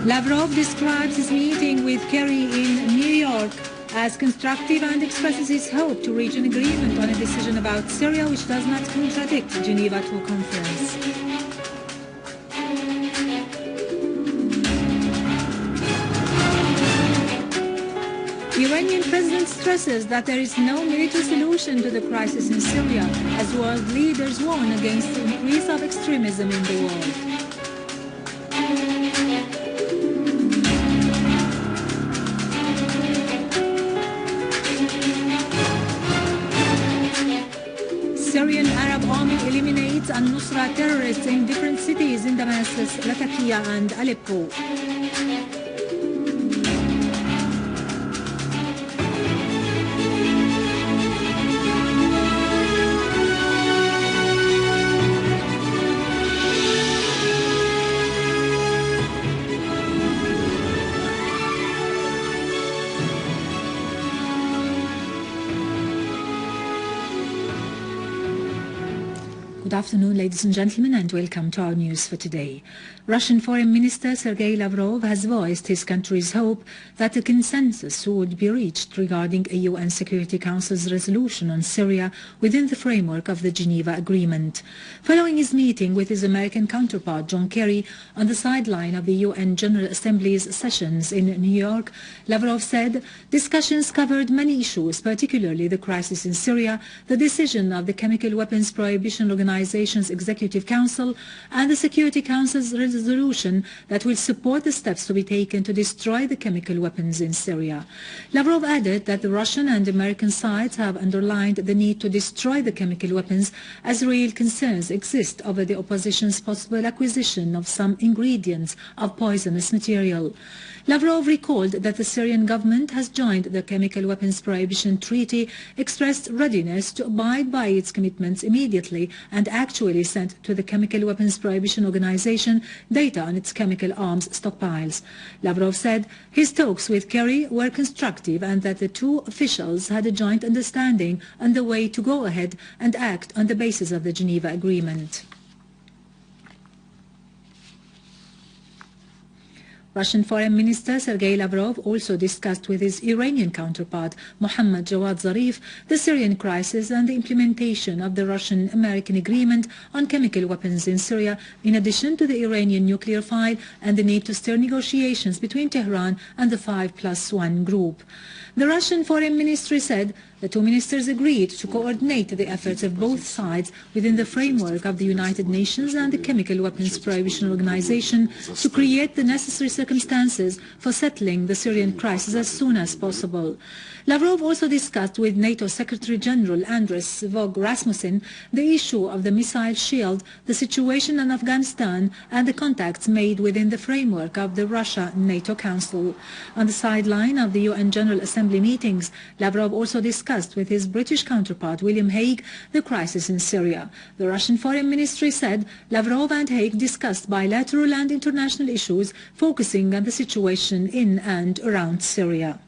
Lavrov describes his meeting with Kerry in New York as constructive and expresses his hope to reach an agreement on a decision about Syria which does not contradict Geneva II conference. The Iranian president stresses that there is no military solution to the crisis in Syria, as world leaders warn against the increase of extremism in the world. Syrian Arab army eliminates al-Nusra terrorists in different cities in Damascus, Lattakia and Aleppo. Good afternoon, ladies and gentlemen, and welcome to our news for today. Russian Foreign Minister Sergei Lavrov has voiced his country's hope that a consensus would be reached regarding a UN Security Council's resolution on Syria within the framework of the Geneva Agreement. Following his meeting with his American counterpart John Kerry on the sideline of the UN General Assembly's sessions in New York, Lavrov said discussions covered many issues, particularly the crisis in Syria, the decision of the Chemical Weapons Prohibition Organization's Executive Council, and the Security Council's resolution that will support the steps to be taken to destroy the chemical weapons in Syria. Lavrov added that the Russian and American sides have underlined the need to destroy the chemical weapons as real concerns exist over the opposition's possible acquisition of some ingredients of poisonous material. Lavrov recalled that the Syrian government has joined the Chemical Weapons Prohibition Treaty, expressed readiness to abide by its commitments immediately, and actually sent to the Chemical Weapons Prohibition Organization data on its chemical arms stockpiles. Lavrov said his talks with Kerry were constructive and that the two officials had a joint understanding on the way to go ahead and act on the basis of the Geneva Agreement. Russian Foreign Minister Sergei Lavrov also discussed with his Iranian counterpart Mohammad Javad Zarif the Syrian crisis and the implementation of the Russian-American agreement on chemical weapons in Syria, in addition to the Iranian nuclear file and the need to steer negotiations between Tehran and the 5+1 group. The Russian Foreign Ministry said the two ministers agreed to coordinate the efforts of both sides within the framework of the United Nations and the Chemical Weapons Prohibition Organization to create the necessary circumstances for settling the Syrian crisis as soon as possible. Lavrov also discussed with NATO Secretary General Andres Fogh Rasmussen the issue of the missile shield, the situation in Afghanistan, and the contacts made within the framework of the Russia-NATO Council. On the sideline of the UN General Assembly meetings, Lavrov also discussed with his British counterpart William Hague the crisis in Syria. The Russian Foreign Ministry said Lavrov and Hague discussed bilateral and international issues focusing on the situation in and around Syria.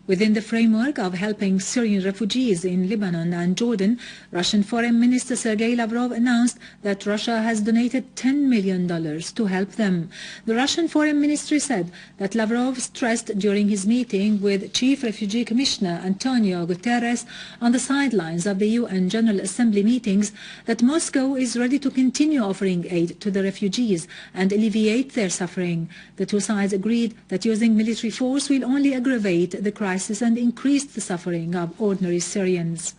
Within the framework of helping Syrian refugees in Lebanon and Jordan, Russian Foreign Minister Sergei Lavrov announced that Russia has donated $10 million to help them. The Russian Foreign Ministry said that Lavrov stressed during his meeting with Chief Refugee Commissioner Antonio Guterres on the sidelines of the UN General Assembly meetings that Moscow is ready to continue offering aid to the refugees and alleviate their suffering. The two sides agreed that using military force will only aggravate the crisis and increase the suffering of ordinary Syrians.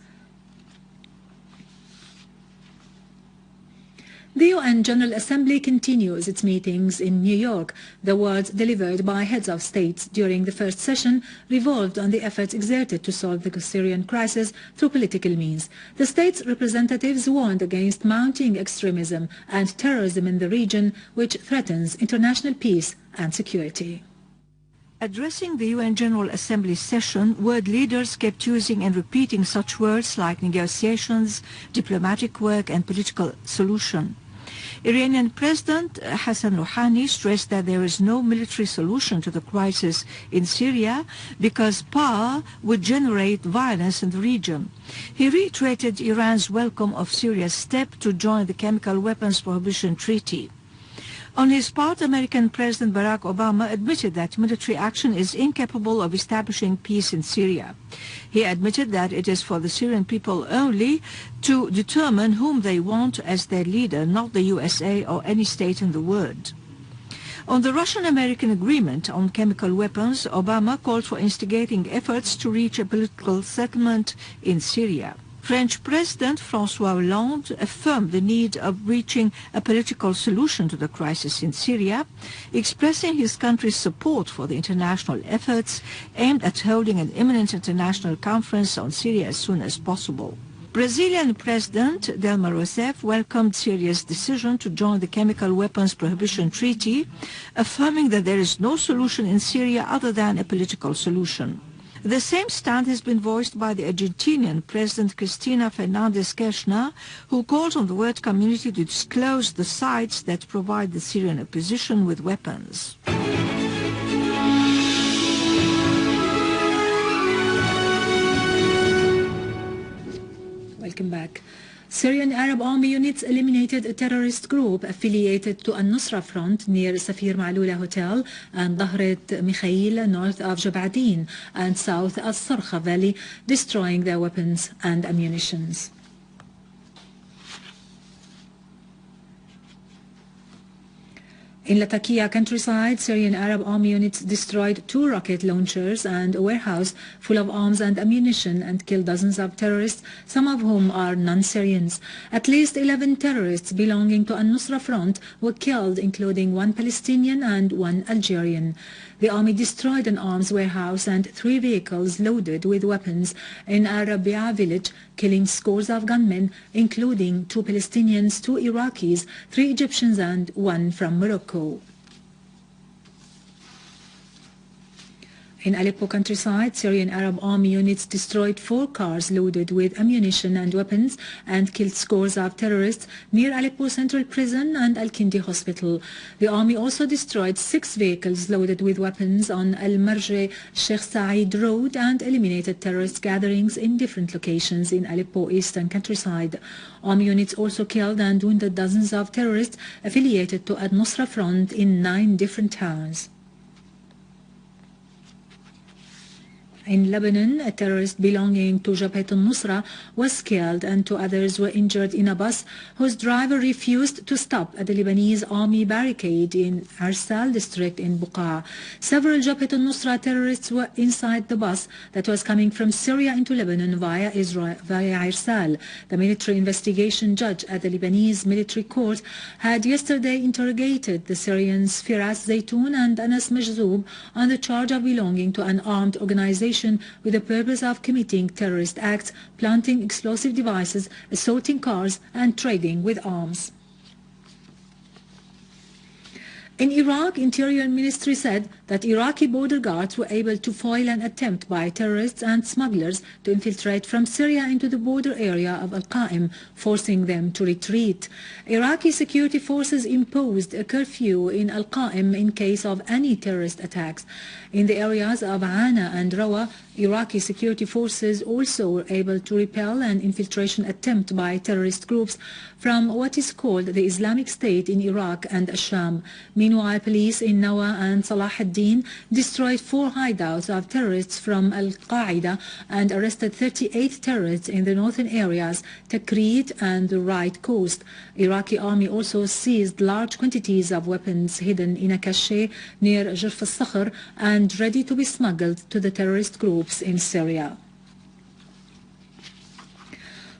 The UN General Assembly continues its meetings in New York. The words delivered by heads of states during the first session revolved on the efforts exerted to solve the Syrian crisis through political means. The states' representatives warned against mounting extremism and terrorism in the region, which threatens international peace and security. Addressing the UN General Assembly session, world leaders kept using and repeating such words like negotiations, diplomatic work and political solution. Iranian President Hassan Rohani stressed that there is no military solution to the crisis in Syria because power would generate violence in the region. He reiterated Iran's welcome of Syria's step to join the Chemical Weapons Prohibition Treaty. On his part, American President Barack Obama admitted that military action is incapable of establishing peace in Syria. He admitted that it is for the Syrian people only to determine whom they want as their leader, not the USA or any state in the world. On the Russian-American agreement on chemical weapons, Obama called for instigating efforts to reach a political settlement in Syria. French President François Hollande affirmed the need of reaching a political solution to the crisis in Syria, expressing his country's support for the international efforts aimed at holding an imminent international conference on Syria as soon as possible. Brazilian President Dilma Rousseff welcomed Syria's decision to join the Chemical Weapons Prohibition Treaty, affirming that there is no solution in Syria other than a political solution. The same stand has been voiced by the Argentinian President Cristina Fernández Kirchner, who called on the world community to disclose the sites that provide the Syrian opposition with weapons. Welcome back. Syrian Arab Army units eliminated a terrorist group affiliated to al-Nusra Front near Safir Maloula Hotel and Dahret Mikhail north of Jabhat and south al-Sarkha Valley, destroying their weapons and ammunitions. In Lattakia countryside, Syrian Arab Army units destroyed 2 rocket launchers and a warehouse full of arms and ammunition and killed dozens of terrorists, some of whom are non-Syrians. At least 11 terrorists belonging to al-Nusra Front were killed, including 1 Palestinian and 1 Algerian. The army destroyed an arms warehouse and 3 vehicles loaded with weapons in Arabia village, killing scores of gunmen, including 2 Palestinians, 2 Iraqis, 3 Egyptians and 1 from Morocco. In Aleppo countryside, Syrian Arab Army units destroyed 4 cars loaded with ammunition and weapons and killed scores of terrorists near Aleppo Central Prison and Al-Kindi Hospital. The army also destroyed 6 vehicles loaded with weapons on Al-Marj Sheikh Said Road and eliminated terrorist gatherings in different locations in Aleppo eastern countryside. Army units also killed and wounded dozens of terrorists affiliated to al-Nusra Front in 9 different towns. In Lebanon, a terrorist belonging to Jabhat al-Nusra was killed and 2 others were injured in a bus whose driver refused to stop at the Lebanese army barricade in Arsal district in Buqa. Several Jabhat al-Nusra terrorists were inside the bus that was coming from Syria into Lebanon via Arsal. The military investigation judge at the Lebanese military court had yesterday interrogated the Syrians Firas Zaytoun and Anas Majzoub on the charge of belonging to an armed organization with the purpose of committing terrorist acts, planting explosive devices, assaulting cars and trading with arms. In Iraq, Interior Ministry said that Iraqi border guards were able to foil an attempt by terrorists and smugglers to infiltrate from Syria into the border area of Al-Qa'im, forcing them to retreat. Iraqi security forces imposed a curfew in Al-Qa'im in case of any terrorist attacks. In the areas of Ana and Rawa, Iraqi security forces also were able to repel an infiltration attempt by terrorist groups from what is called the Islamic State in Iraq and Asham. Meanwhile, police in Nawa and Salah ad-Din destroyed 4 hideouts of terrorists from Al-Qaeda and arrested 38 terrorists in the northern areas, Tikrit and the right coast. Iraqi army also seized large quantities of weapons hidden in a cache near Jarf al-Sakhr and ready to be smuggled to the terrorist groups in Syria.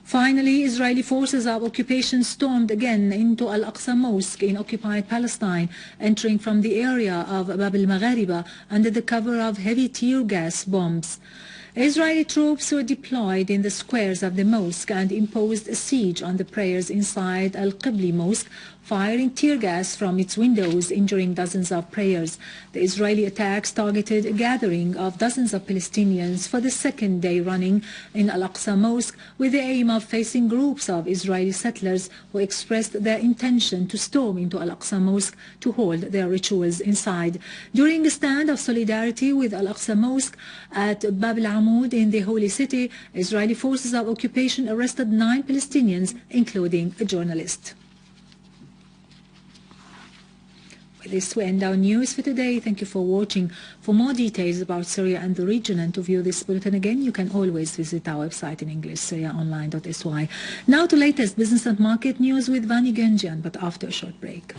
Finally, Israeli forces of occupation stormed again into Al-Aqsa Mosque in occupied Palestine, entering from the area of Bab al-Maghariba under the cover of heavy tear gas bombs. Israeli troops were deployed in the squares of the mosque and imposed a siege on the prayers inside Al-Qibli Mosque, firing tear gas from its windows, injuring dozens of prayers. The Israeli attacks targeted a gathering of dozens of Palestinians for the second day running in Al-Aqsa Mosque, with the aim of facing groups of Israeli settlers who expressed their intention to storm into Al-Aqsa Mosque to hold their rituals inside. During a stand of solidarity with Al-Aqsa Mosque at Bab al-Amud in the Holy City, Israeli forces of occupation arrested 9 Palestinians, including a journalist. With this, we end our news for today. Thank you for watching. For more details about Syria and the region and to view this bulletin again, you can always visit our website in English, syriaonline.sy. Now to latest business and market news with Vani Genjian, but after a short break.